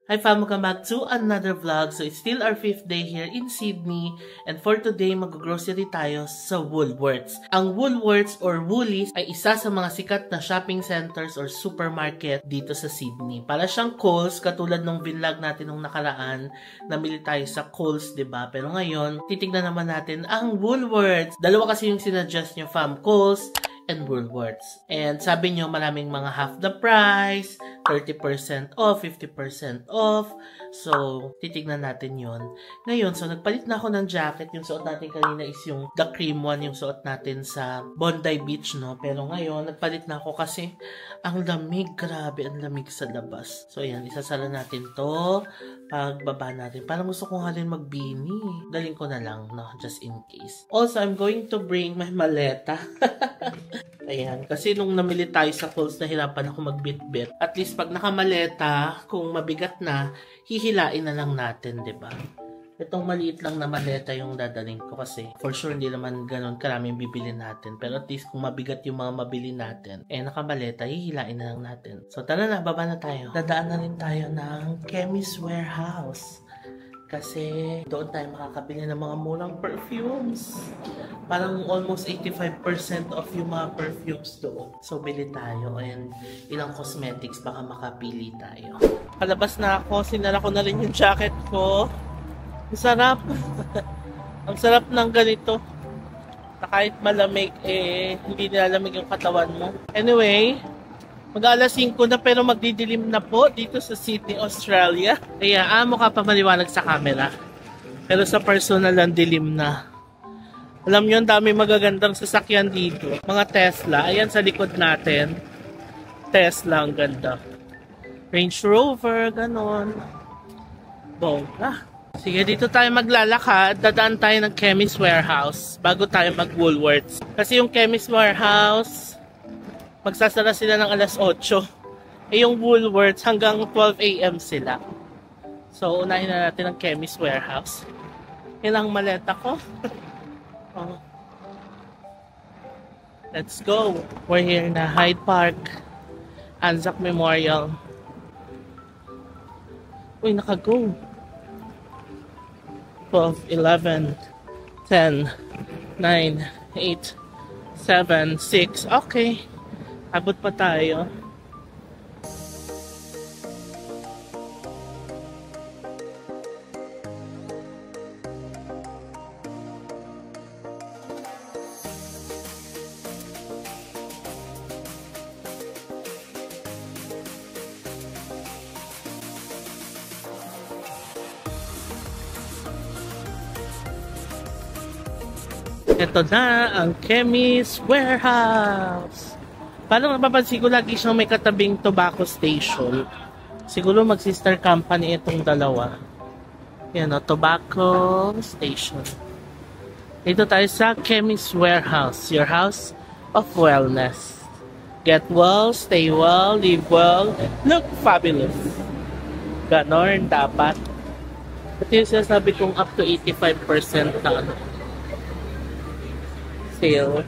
Hi fam, welcome back to another vlog. So it's still our 5th day here in Sydney. And for today, mag-grocery tayo sa Woolworths. Ang Woolworths or Woolies ay isa sa mga sikat na shopping centers or supermarket dito sa Sydney. Para siyang Coles, katulad ng vlog natin nung nakaraan, namili tayo sa Coles, diba? Pero ngayon, titignan naman natin ang Woolworths. Dalawa kasi yung sinadjust nyo fam, Coles and Woolworths. And sabi nyo, maraming mga half the price, 30% off, 50% off. So, titignan natin yon. Ngayon, so nagpalit na ako ng jacket. Yung suot natin kanina is yung the cream one, yung suot natin sa Bondi Beach, no? Pero ngayon, nagpalit na ako kasi ang lamig, grabe, ang lamig sa labas. So, ayan, isasara natin to pagbaba natin. Parang gusto ko nga rin magbini. Daling ko na lang, no? Just in case. Also, I'm going to bring my maleta. Ayan, kasi nung namili tayo sa Coles, nahirapan ako magbitbit. At least pag nakamaleta, kung mabigat na, hihilain na lang natin, 'di ba? Itong maliit lang na maleta yung dadaling ko kasi for sure hindi naman ganun karaming bibili natin. Pero at least kung mabigat yung mga mabili natin, nakamaleta, hihilain na lang natin. So tara na, baba na tayo. Dadaan na rin tayo ng Chemist Warehouse. Kasi doon tayo makakabili ng mga murang perfumes. Parang almost 85% off yung mga perfumes doon. So bili tayo and ilang cosmetics baka makapili tayo. Palabas na ako, sinara ko na rin yung jacket ko. Ang sarap. Ang sarap ng ganito. Na kahit malamig, hindi nilalamig yung katawan mo. Anyway, mag-alas 5 na pero magdidilim na po dito sa Sydney, Australia. Kaya mukha pa maliwanag sa camera. Pero sa personal ang dilim na. Alam nyo, ang dami magagandang sasakyan dito. Mga Tesla. Ayan sa likod natin. Tesla, ang ganda. Range Rover, ganon. Bongga. Sige, dito tayo maglalakad. Dadaan tayo ng Chemist Warehouse bago tayo mag-Woolworths. Kasi yung Chemist Warehouse, magsasara sila ng alas 8. Yung Woolworths hanggang 12 AM sila. So, unahin na natin ang Chemist Warehouse. Yan ang maleta ko. Oh. Let's go. We're here na Hyde Park, Anzac Memorial. Uy, naka-go. 12, 11, 10, 9, 8, 7, 6. Okay. Abot pa tayo. Ito na ang Chemist Warehouse. Parang napapansin ko lagi siyang may katabing tobacco station. Siguro mag-sister company itong dalawa. Yan o, tobacco station. Dito tayo sa Chemist Warehouse. Your house of wellness. Get well, stay well, live well, look fabulous. Ganon dapat. Ito yung sinasabi kong up to 85% na sale.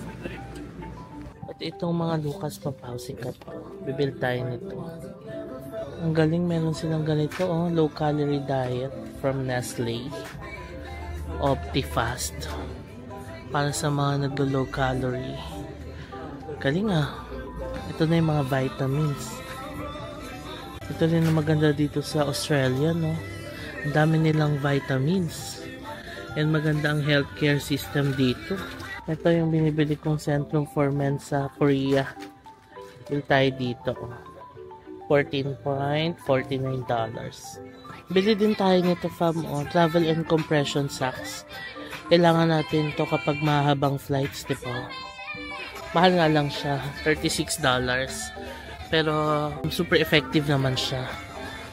At itong mga Lucas Papausikat po. Bibil tayo nito. Ang galing, meron silang ganito, low calorie diet from Nestle. Optifast. Para sa mga naglo-low calorie. Galing Ito na yung mga vitamins. Ito rin ang maganda dito sa Australia, no? Ang dami nilang vitamins. And maganda ang healthcare system dito. Ito yung binibili kong Centrum for Men sa Korea. Bili tayo dito. $14.49. Bili din tayo nito fam. Travel and compression socks. Kailangan natin to kapag mahabang flights, diba? Mahal nga lang siya. $36. Pero super effective naman siya.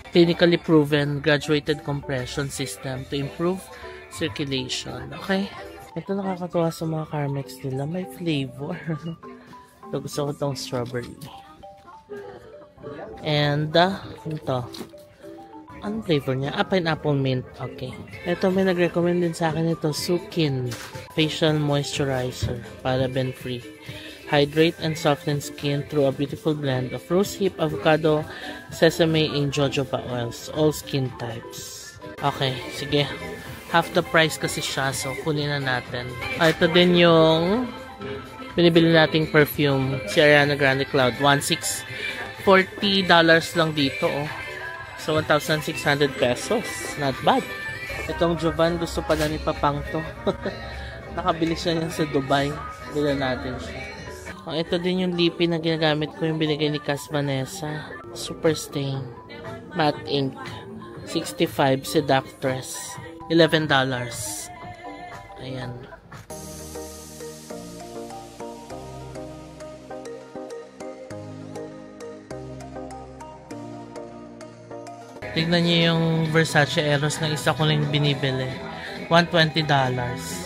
Clinically proven graduated compression system to improve circulation. Okay? Ito nakakatuwa sa mga Carmex nila. May flavor. Ito, gusto ko itong strawberry. And, ito. Anong flavor niya? Pineapple mint. Okay. Ito, may nag-recommend din sa akin ito. Sukin Facial Moisturizer. Paraben free. Hydrate and soften skin through a beautiful blend of rosehip, avocado, sesame, and jojoba oils. All skin types. Okay, sige. Half the price kasi siya, so kunin na natin. Ito din yung binibili nating perfume, si Ariana Grande Cloud. $40 lang dito, oh. So, 1,600 pesos. Not bad. Itong Jovan, gusto pala ni Papang to. Nakabili siya yan sa Dubai. Bila natin siya. Oh, ito din yung lippy na ginagamit ko, yung binigay ni Cas Vanessa. Super Stain. Matte Ink. 65 Seductress. $11. Ayan. Tignan niyo yung Versace Eros na isa ko lang binibili. $120.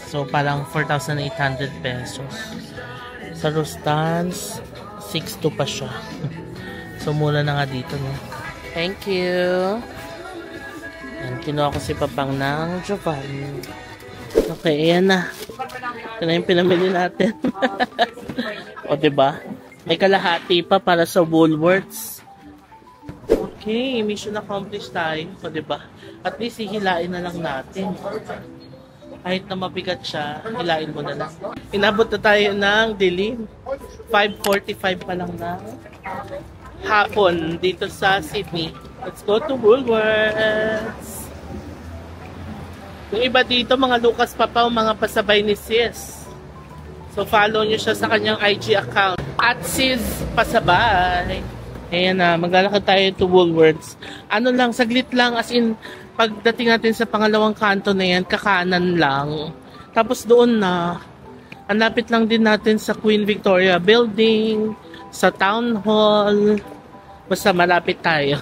So, parang 4,800 pesos. Sa Rustans, 6,200 pa siya. So, mura na nga dito, no? Thank you! Yan, kinuha ko si Papang ng Jovan. Okay, ayan na. Ito na yung pinamili natin. O, diba? May kalahati pa para sa Woolworths. Okay, mission accomplished tayo. O, diba? At least, hihilain na lang natin. Kahit na mabigat siya, hilain mo na lang. Inabot na tayo ng dilim. 5:45 pa lang na hapon dito sa Sydney. Let's go to Woolworths. Yung iba dito, mga Lucas Papaw, mga pasabay ni Sis. So, follow nyo siya sa kanyang IG account. At Sis Pasabay. Ayan na, maglalakad tayo to Woolworths. Ano lang, saglit lang, as in, pagdating natin sa pangalawang kanto na yan, kakanan lang. Tapos doon na, ang lapit lang din natin sa Queen Victoria Building, sa Town Hall, basta malapit tayo.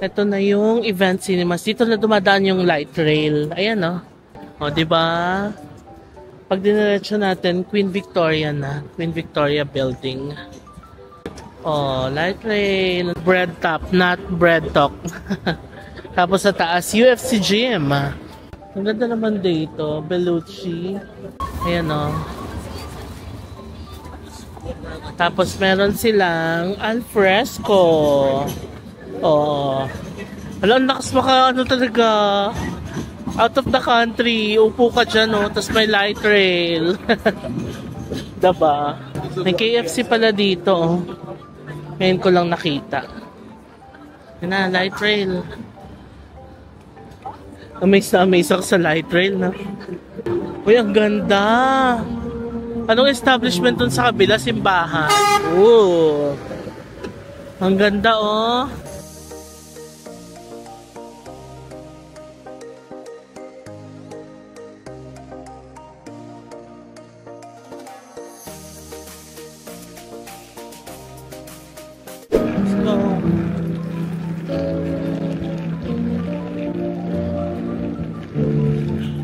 Ito na yung event cinemas. Dito na dumadaan yung light rail. Ayan, no? O, diba? Pag diniretso natin, Queen Victoria na. Queen Victoria Building. Oh, light rail. Bread top, not bread talk. Tapos sa taas, UFC gym. Ang ganda naman dito. Bellucci. Ayan, o. Tapos meron silang alfresco. Oh. Alam, lakas maka ano talaga. Out of the country. Upo ka dyan, o. Tapos may light rail. Diba? May KFC pala dito, o. Ngayon ko lang nakita. Yun na, light rail. Amaze ako sa light rail, na. Uy, ang ganda. Anong establishment dun sa kabila? Simbahan. Oh. Ang ganda, oh.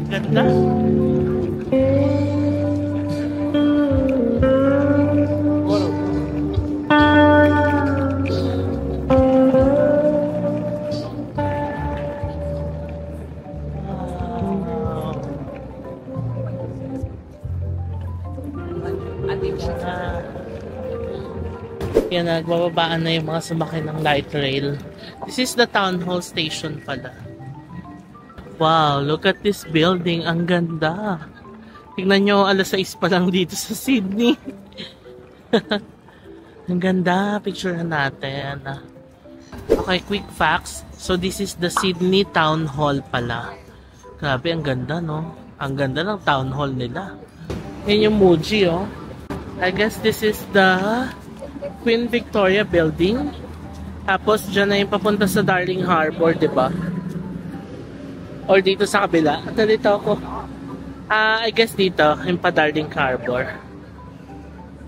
Ganda. Yan, nagbababaan na yung mga sumakay ng light rail. This is the Town Hall Station pala. Wow, look at this building. Ang ganda. Tignan nyo, alas 6 pa lang dito sa Sydney. Ang ganda. Picture natin. Okay, quick facts. So, this is the Sydney Town Hall pala. Grabe, ang ganda, no? Ang ganda ng Town Hall nila. Yan yung Muji, oh. I guess this is the Queen Victoria Building. Tapos, dyan na yung papunta sa Darling Harbour, diba? Or dito sa kabila. At dito ako. I guess dito, yung pa Darling Harbour.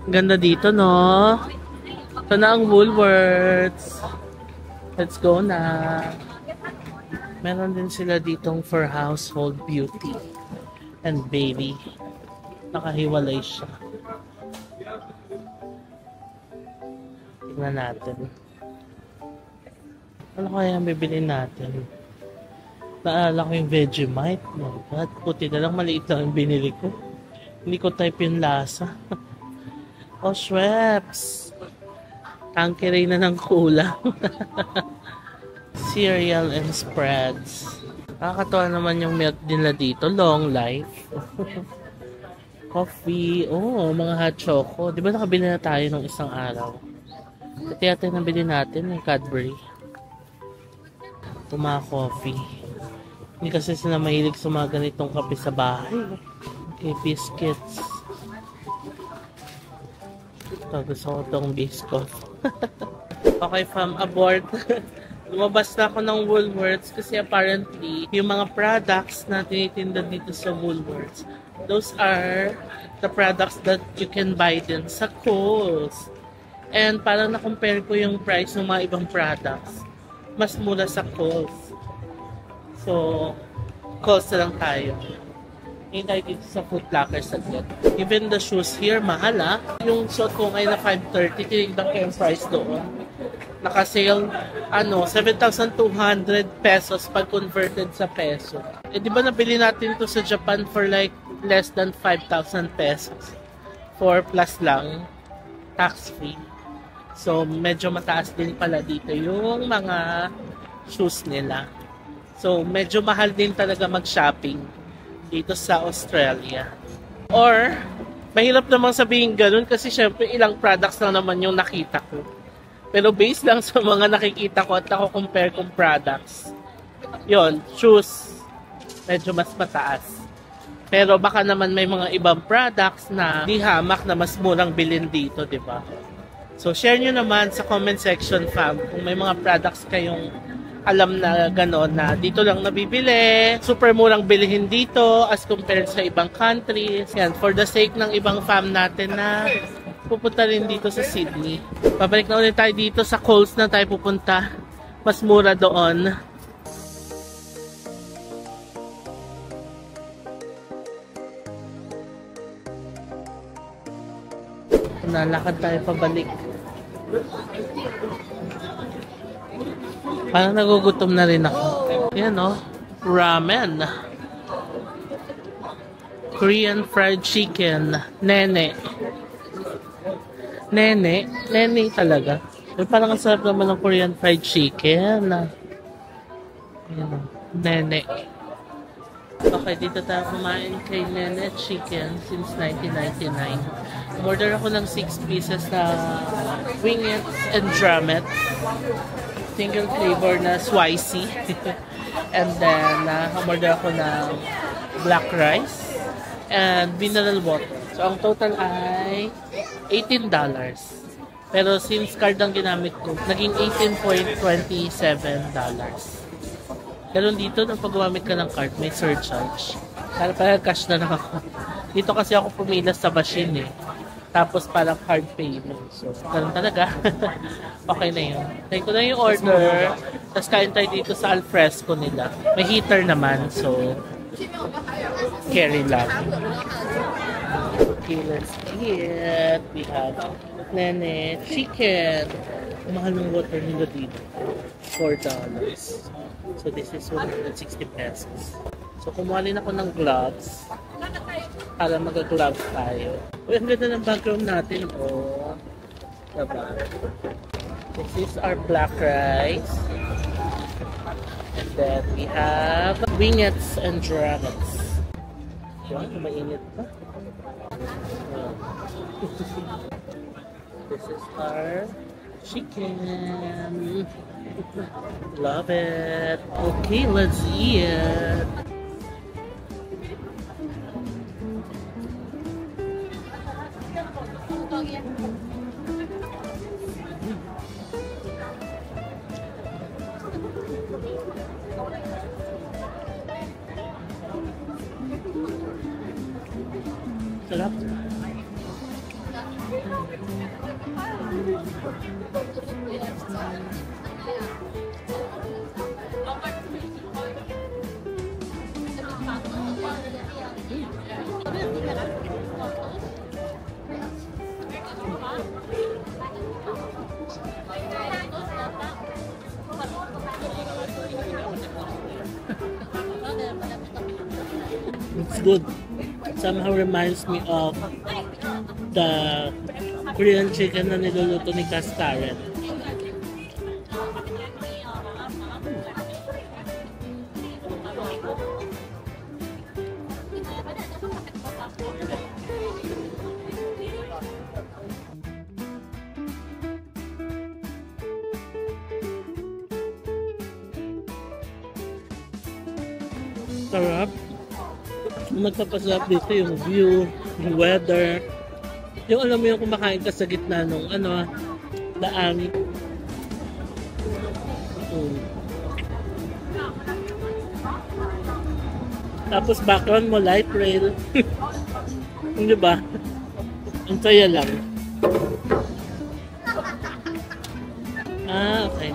Ganda dito, no? Ito na ang Woolworths. Let's go na. Meron din sila ditong for household beauty and baby. Nakahiwalay siya. Tingnan natin. Ano kaya ang bibili natin? Naalala ko yung Vegemite. Oh my God, puti na lang, maliit lang yung binili ko. Hindi ko type yung lasa. Oh, Schweppes. Tankeray na ng kulang. Cereal and spreads. Nakakatawa naman yung milk nila dito. Long life. Coffee. Oh, mga hot choco. Di ba nakabili na tayo nung isang araw? Ito yata yung nabili natin, yung Cadbury. Ito mga coffee. Hindi kasi sila mahilig sa mga ganitong kape sa bahay. Okay, biscuits. Ito, gusto ko itong biscuit. Okay, fam, abort. Lumabas na ako ng Woolworths kasi apparently, yung mga products na tinitinda dito sa Woolworths, those are the products that you can buy din sa Kohl's. And parang na-compare ko yung price ng mga ibang products. Mas mura sa Kohl's. So, Kohl's na lang tayo. Ngayon tayo dito sa Foot Locker saglit. Even the shoes here, mahal ah. Yung suot ko ngayon na 530, tinignan ko yung price doon. Naka-sale, 7,200 pesos pag converted sa peso. Eh, di ba nabili natin to sa Japan for like less than 5,000 pesos? 4 plus lang, tax-free. So, medyo mataas din pala dito yung mga shoes nila. So, medyo mahal din talaga mag-shopping dito sa Australia. Or, mahirap namang sabihin ganun kasi syempre ilang products lang naman yung nakita ko. Pero based lang sa mga nakikita ko at ako-compare kong products, yon, shoes, medyo mas mataas. Pero baka naman may mga ibang products na di hamak na mas murang bilhin dito, di ba? So, share nyo naman sa comment section, fam, kung may mga products kayong alam na gano'n na dito lang nabibili, super murang bilihin dito as compared sa ibang countries. Yan, for the sake ng ibang fam natin na pupunta rin dito sa Sydney. Pabalik na ulit tayo dito sa Coles na tayo pupunta. Mas mura doon. Nalakad tayo pabalik. Parang nagugutom na rin ako. Yan o. Ramen. Korean fried chicken. Nene. Nene. Nene talaga. Pero parang ang sarap naman ng Korean fried chicken. Yan o. Nene. Okay, dito tayo kumain kay Nene Chicken since 1999. Order ako ng 6 pieces na wingets and drumettes. Single flavor na spicy. And then, order ako ng black rice and mineral water. So, ang total ay $18. Pero since card ang ginamit ko, naging $18.27. Ganun dito, nung pag gumamit ka ng card, may surcharge. Para cash na lang ako. Dito kasi ako pumila sa machine eh. Tapos parang card payment. So, ganun talaga. Okay na yun. Take ko na yung order. Tapos kain tayo dito sa alfresco nila. May heater naman. So, carry lang. Okay, let's eat. We have Nene Chicken. Mahal ng water nila dito. $4. So, this is 160 pesos. So, kumuha rin ako ng gloves. Para mag-gloves tayo. Uy, ang ganda ng background natin. Oh. Diba? This is our black rice. And then we have wingets and drumettes. Wow, mainit pa. This is our chicken. Love it. Okay, let's eat. Sarap. It's good. Somehow reminds me of the Korean chicken na niluluto ni Karen. Sarap. Magpapasarap dito yung view, yung weather. Yung alam mo yung kumakain ka sa gitna nung daan. Tapos background mo light rail. Hindi ba? Ang saya lang. Okay.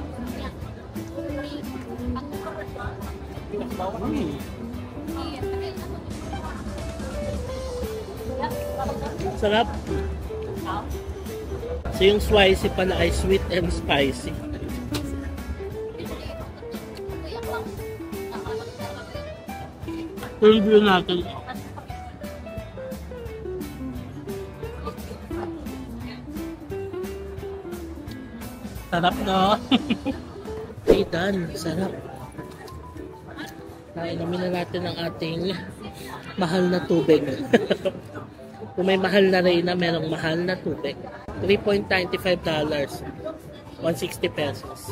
Sarap. So yung spicy pala ay sweet and spicy. Review natin. Sarap, no? Okay, done. Sarap. Inumin na natin ang ating mahal na tubig. Kung may mahal na Reyna, merong mahal na tubig. $3.95. 160 pesos.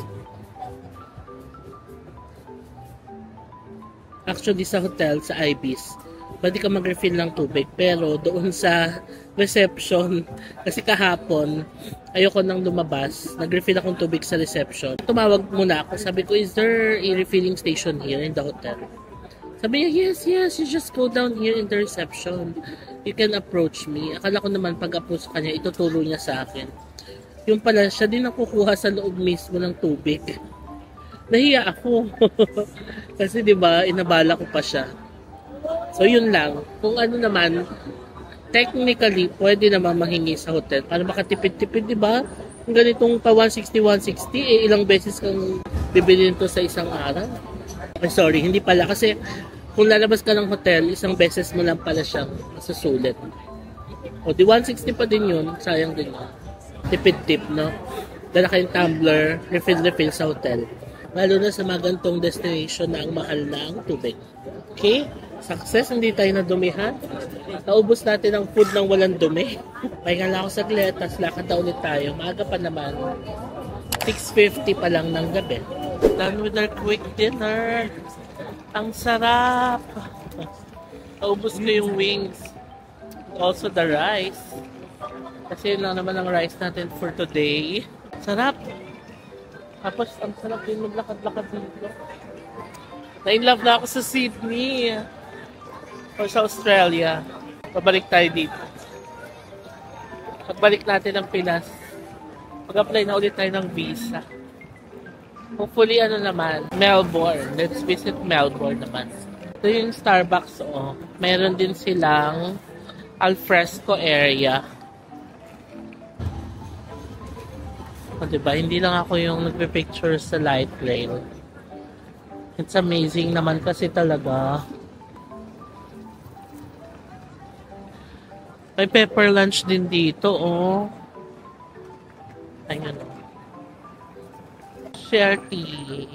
Actually, sa hotel, sa Ibis, pwede ka mag-refill ng tubig. Pero doon sa reception, kasi kahapon, ayoko nang lumabas. Nag-refill akong tubig sa reception. Tumawag muna ako. Sabi ko, is there a refilling station here in the hotel? Sabi niya, yes, you just go down here in the reception. You can approach me. Akala ko naman pag-approach sa kanya, ituturo niya sa akin. Yung pala, siya din ang kukuha sa loob mismo ng tubig. Nahiya ako. Kasi diba, inabala ko pa siya. So yun lang. Kung ano naman, technically, pwede naman manghingi sa hotel para makatipid-tipid, diba? Kung ganitong pa 160, ilang beses kang bibili nito sa isang araw. Sorry, hindi pala. Kasi kung lalabas ka ng hotel, isang beses mo lang pala siyang masusulit. O di 160 pa din yun. Sayang din yun. Tipid-tip, no? Dala kayong tumbler, refill sa hotel. Lalo na sa mga gantong destination na ang mahal na ang tubig. Okay? Success, hindi tayo nadumihan. Naubos natin ang food ng walang dumi. Pahinga lang ako saglit, tapos lakad na ulit tayo. Maaga pa naman. 6:50 pa lang ng gabi. Done with our quick dinner. Ang sarap. Naubos ko yung wings. Also the rice. Kasi yun lang naman ang rice natin for today. Sarap. Tapos ang sarap din maglakad-lakad dito. Na-in-love na ako sa Sydney. O sa Australia. Pabalik tayo dito. Pagbalik natin ng Pinas, mag-apply na ulit tayo ng visa. Hopefully, naman, Melbourne. Let's visit Melbourne naman. Ito yung Starbucks, Meron din silang alfresco area. Diba? Hindi lang ako yung nagpe-picture sa light rail. It's amazing naman kasi talaga. May pepper lunch din dito, Ayun, Share tea.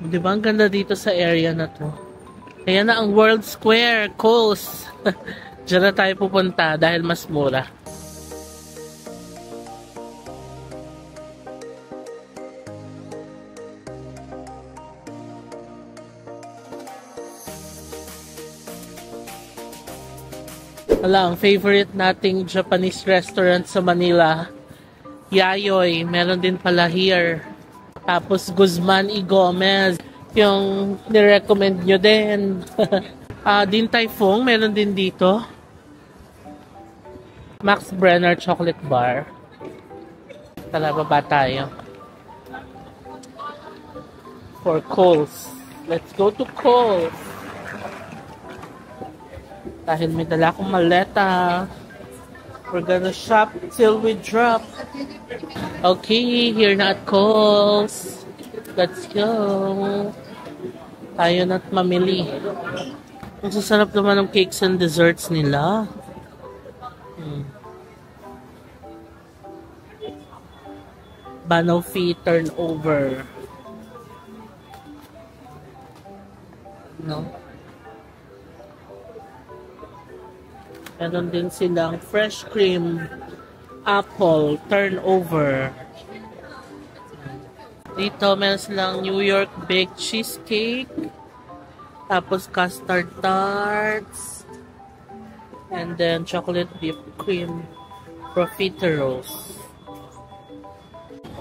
Diba? Ang ganda dito sa area na to. Ayan na ang World Square, Coast. Diyan na tayo pupunta dahil mas mura. Wala, ang favorite nating Japanese restaurant sa Manila, Yayoi, meron din pala here. Tapos Guzman y Gomez, yung nirecommend nyo din. Din Tai Fung, meron din dito. Max Brenner Chocolate Bar. Tara, baba tayo. For Coles. Let's go to Coles. Dahil may dala akong maleta. We're gonna shop till we drop. Okay, here na at Coles. Let's go. Tayo na't mamili. Ang sasarap naman ng cakes and desserts nila. Banoffee turnover. No? Meron din silang fresh cream apple turnover. Dito meron silang New York baked cheesecake. Tapos custard tarts. And then chocolate whipped cream profiteroles.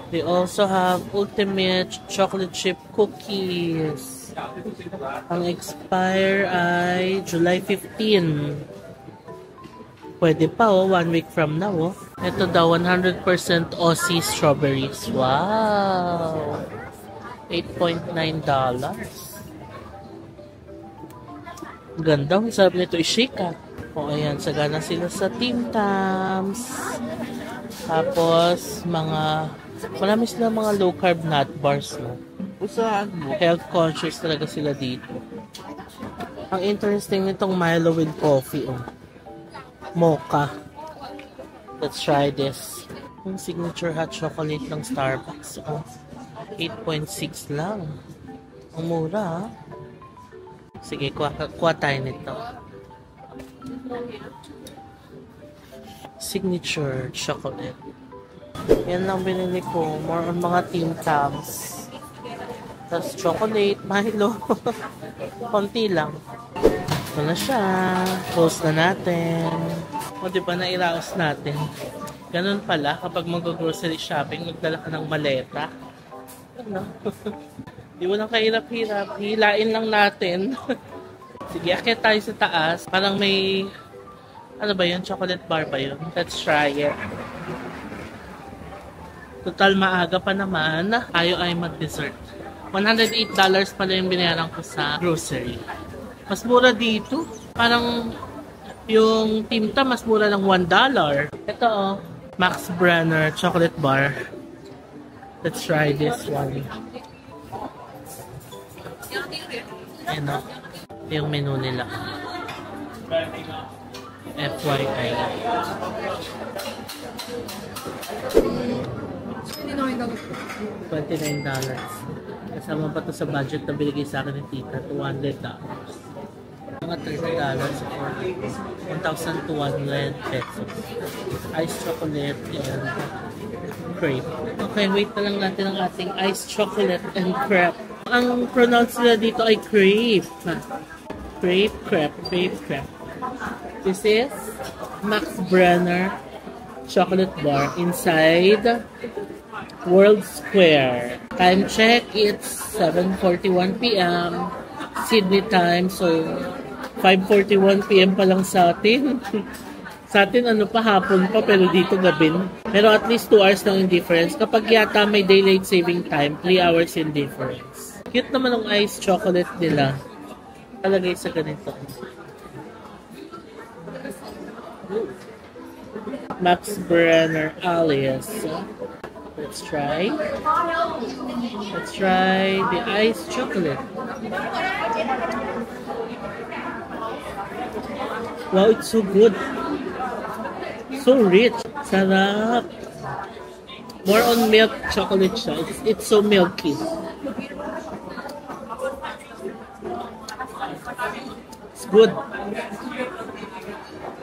They also have ultimate chocolate chip cookies. Ang expire ay July 15. Pwede pa 1 week from now Ito daw 100% Aussie strawberries. Wow! $8.9. Ganda, ang sarap nito i-shake ayan, sagana sila sa Tim Tams. Tapos marami sila mga low carb nut bars Saan mo? Health conscious talaga sila dito. Ang interesting nitong Milo with coffee mocha. Let's try this. Yung signature hot chocolate ng Starbucks. 8.6 lang. Ang mura Sige, kuha tayo nito. Signature chocolate. Yan lang binili ko. More on mga Tim Tams. Tapos chocolate, Milo. Konti lang. Ito na siya. Close na natin. Diba na-iraos natin? Ganun pala, kapag mag-grocery shopping, magdala ka ng maleta. Di mo lang kahirap-hirap. Hilain lang natin. Sige, akit tayo sa taas. Parang may, ano ba yun? Chocolate bar ba yun? Let's try it. Total maaga pa naman. Tayo ay mag-dessert. $108 pala yung binayaran ko sa grocery. Mas mura dito. Parang yung Tim Tam mas mura lang $1. Ito Max Brenner chocolate bar. Let's try this one. Ayan yung menu nila. FYI. $29. Kasama pa to sa budget na binigay sa akin ng tita, $200. Mga $30 or 1,200 pesos. Iced chocolate and crepe. Okay, wait na lang natin ang ating iced chocolate and crepe. Ang pronounce nila dito ay crepe. Crepe, crepe, crepe, crepe. This is Max Brenner chocolate bar inside World Square. Time check, it's 7:41 p.m. Sydney time, so 5:41 p.m. pa lang sa atin. Sa atin ano pa, hapon pa, pero dito gabi. Pero at least 2 hours lang in difference. Kapag yata may daylight saving time, 3 hours in difference. Cute naman ang iced chocolate nila. Talagay sa ganito. Max Brenner alias. Let's try. Let's try the iced chocolate. Wow, it's so good. So rich. Sarap. More on milk chocolate siya. It's so milky. It's good.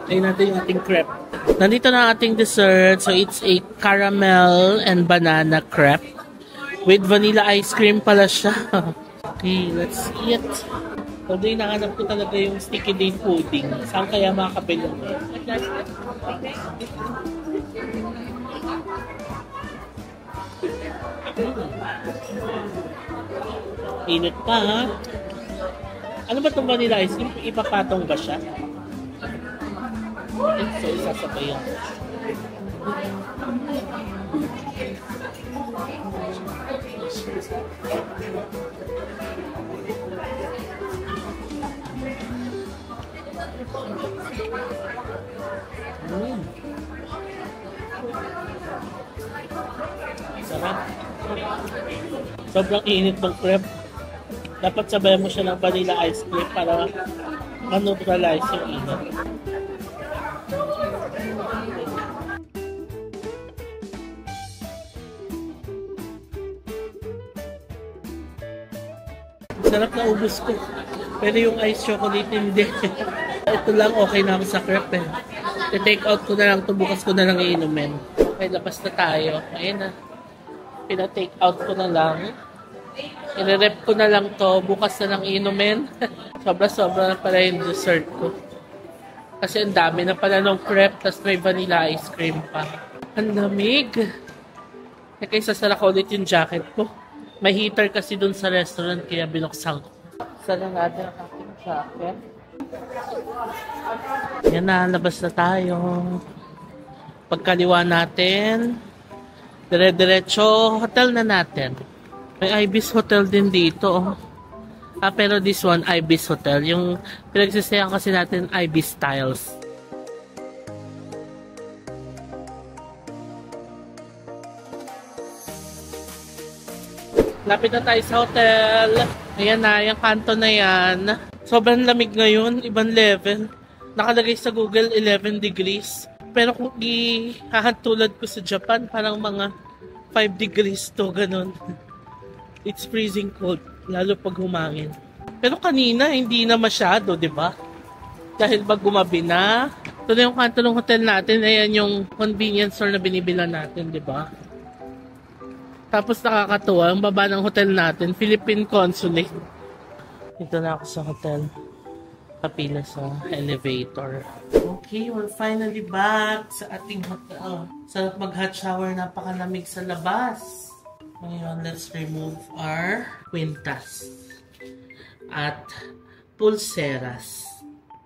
Ayun natin yung ating crepe. Nandito na ang ating dessert. So, it's a caramel and banana crepe. With vanilla ice cream pala siya. Okay, let's eat. Although, hinahanap ko talaga yung sticky date pudding. Saan kaya makakabili? Init pa, ha? Ano ba itong vanilla ice cream? Ipapatong ba siya? So, isasabay yan. Sarap. Sobrang init ng crepe. Dapat sabayan mo siya ng vanilla ice cream para ma-neutralize yung init. Sarap na ubos ko. Pero yung ice chocolate hindi. Ito lang, okay na ako sa crepe eh. I-take out ko na lang ito, bukas ko na lang iinumin. Okay, labas na tayo. Ayun na. Pina-take out ko na lang. I-rep ko na lang to, bukas na lang iinumin. Sobra-sobra na pala yung dessert ko. Kasi ang dami na pala ng crepe, tapos may vanilla ice cream pa. Ang lamig. Kaya isasara ko ulit yung jacket ko. May heater kasi dun sa restaurant, kaya binuksan ko. Sara natin ang aking jacket. Yan na, labas na tayo. Pagkaliwa natin, dire-diretso, hotel na natin. May Ibis Hotel din dito. Pero this one, Ibis Hotel. Yung pinagsisayan kasi natin, Ibis Styles. Lapit na tayo sa hotel. Ayan na, yung kanto na yan. Sobrang lamig ngayon, ibang level. Nakalagay sa Google 11 degrees. Pero kung ihahantulad ko sa Japan, parang mga 5 degrees to, ganun. It's freezing cold, lalo pag humangin. Pero kanina, hindi na masyado, di ba? Dahil pag gumabi na, ito na yung kanto ng hotel natin. Ayan yung convenience store na binibilan natin, di ba? Tapos nakakatuwa, ang baba ng hotel natin, Philippine Consulate. Dito na ako sa hotel. Kapila sa elevator. Okay, we're finally back sa ating hotel. Sarap mag-hot shower, napakalamig sa labas. Ngayon, let's remove our quintas at pulseras.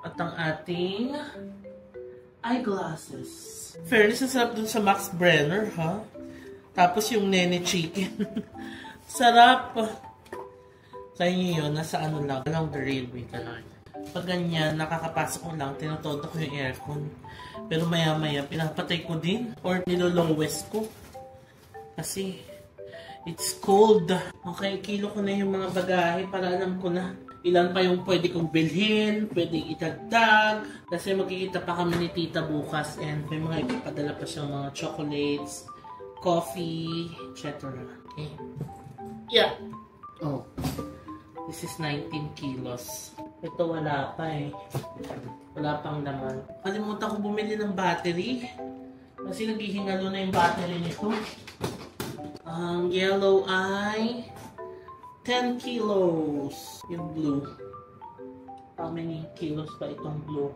At ang ating eyeglasses. Fairness, ang sarap dun sa Max Brenner, ha? Tapos yung Nene Chicken. Sarap. Kaya nyo yun, nasa ano lang, along the railway ka lang. Pag ganyan, nakakapasok ko lang, tinotodo ko yung aircon. Pero maya-maya, pinapatay ko din. Or nilolowest ko. Kasi, it's cold. Okay, kilo ko na yung mga bagahe para alam ko na ilan pa yung pwede kong bilhin, pwede itagdag. Kasi magkikita pa kami ni Tita bukas and may mga ipapadala pa siyang mga chocolates, coffee, etc. Okay. Yeah. Oh. This is 19 kilos. Ito wala pa eh. Wala pang naman. Kalimutan ko bumili ng battery. Kasi naghihingalo na yung battery nito. Ang yellow ay 10 kilos. Yung blue. How many kilos pa itong blue?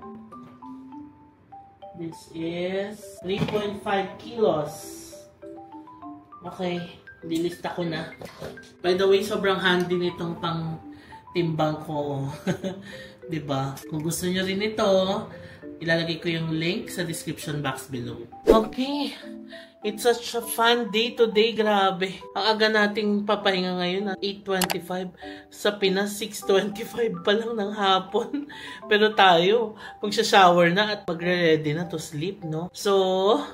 This is 3.5 kilos. Okay. Dilista ko na. By the way, sobrang handy nitong pang timbang ko. Diba? Kung gusto nyo rin ito, ilalagay ko yung link sa description box below. Okay. It's such a fun day today. Grabe. Ang aga nating papahinga ngayon at 8:25. Sa Pinas, 6:25 pa lang ng hapon. Pero tayo, magsha-shower na at magre-ready na to sleep, no? So,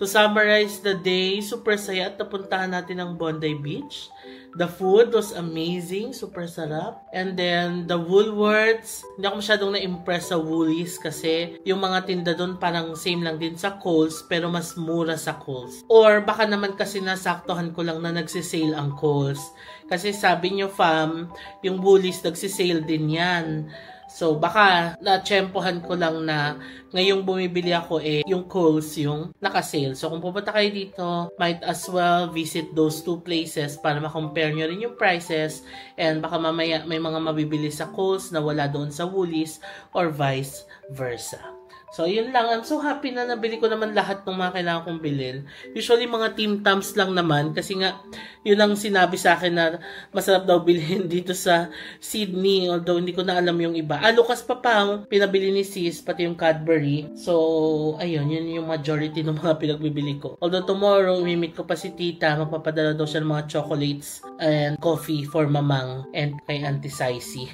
to summarize the day, super saya at napuntahan natin ang Bondi Beach. The food was amazing, super sarap. And then, the Woolworths, hindi ako masyadong na-impress sa Woolies kasi yung mga tinda doon parang same lang din sa Kohl's pero mas mura sa Kohl's. Or baka naman kasi nasaktohan ko lang na nagsisale ang Kohl's. Kasi sabi nyo, fam, yung Woolies nagsisale din yan. So, baka na-tsempohan ko lang na ngayong bumibili ako yung Kohl's yung nakasale. So, kung pupunta kayo dito, might as well visit those two places para ma-compare nyo rin yung prices and baka mamaya may mga mabibili sa Kohl's na wala doon sa Woolies or vice versa. So, yun lang. I'm so happy na nabili ko naman lahat ng mga kailangan kong bilhin. Usually, mga Tim Tams lang naman. Kasi nga, yun ang sinabi sa akin na masarap daw bilhin dito sa Sydney. Although, hindi ko na alam yung iba. Lucas Papang, pinabili ni Sis, pati yung Cadbury. So, ayun. Yun yung majority ng mga pinagbibili ko. Although, tomorrow, imimit ko pa si Tita. Magpapadala daw siya ng mga chocolates and coffee for Mamang and kay Auntie Saisi.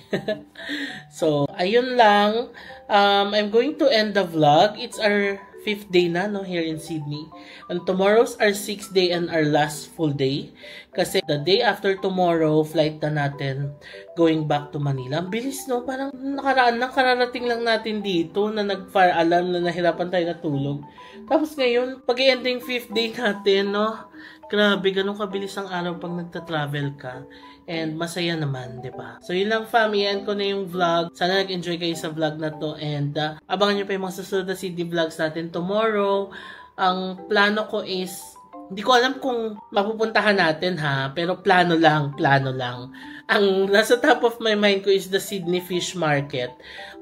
So, ayun lang. I'm going to end the vlog. It's our 5th day na, no, here in Sydney. And tomorrow's our 6th day and our last full day. Kasi the day after tomorrow, flight na natin going back to Manila. Ang bilis, no? Parang nakaraan lang, kararating lang natin dito na nag-fire alarm na nahirapan tayo natulog. Tapos ngayon, pag-i-ending 5th day natin, no? Grabe, ganun kabilis ang araw pag nagta-travel ka. And masaya naman, di ba? So yun lang fam, i-end ko na yung vlog. Sana nag-enjoy kayo sa vlog na to. And abangan nyo pa yung mga susunod na CD vlogs natin tomorrow. Ang plano ko is, hindi ko alam kung mapupuntahan natin ha, pero plano lang. Ang nasa top of my mind ko is the Sydney Fish Market.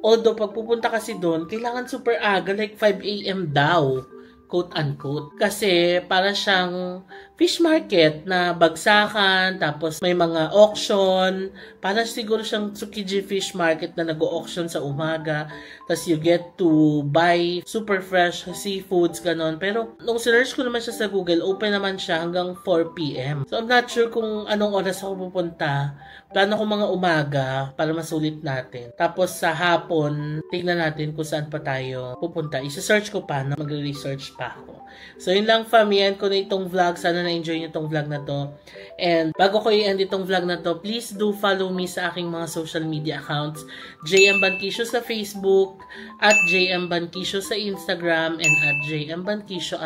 Although pag pupunta kasi doon, kailangan super aga, like 5 AM daw. Quote-unquote. Kasi para siyang fish market na bagsakan, tapos may mga auction. Para siguro siyang Tsukiji Fish Market na nag-auction sa umaga. Tapos you get to buy super fresh seafoods, ganon. Pero nung sinearch ko naman siya sa Google, open naman siya hanggang 4 PM. So I'm not sure kung anong oras ako pupunta. Plano ko mga umaga para masulit natin. Tapos sa hapon, tingnan natin kung saan pa tayo pupunta. Isa-search ko pa na magre-research pa ako. So yun lang fam, i-end ko na itong vlog. Sana na-enjoy nyo itong vlog na to. And bago ko i-end itong vlog na to, please do follow me sa aking mga social media accounts. JM Banquisio sa Facebook, at JM Banquisio sa Instagram, and at JM Banquisio _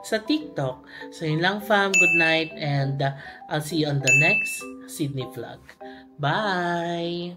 sa TikTok. So yun lang fam, good night, and I'll see you on the next Sydney vlog. Bye!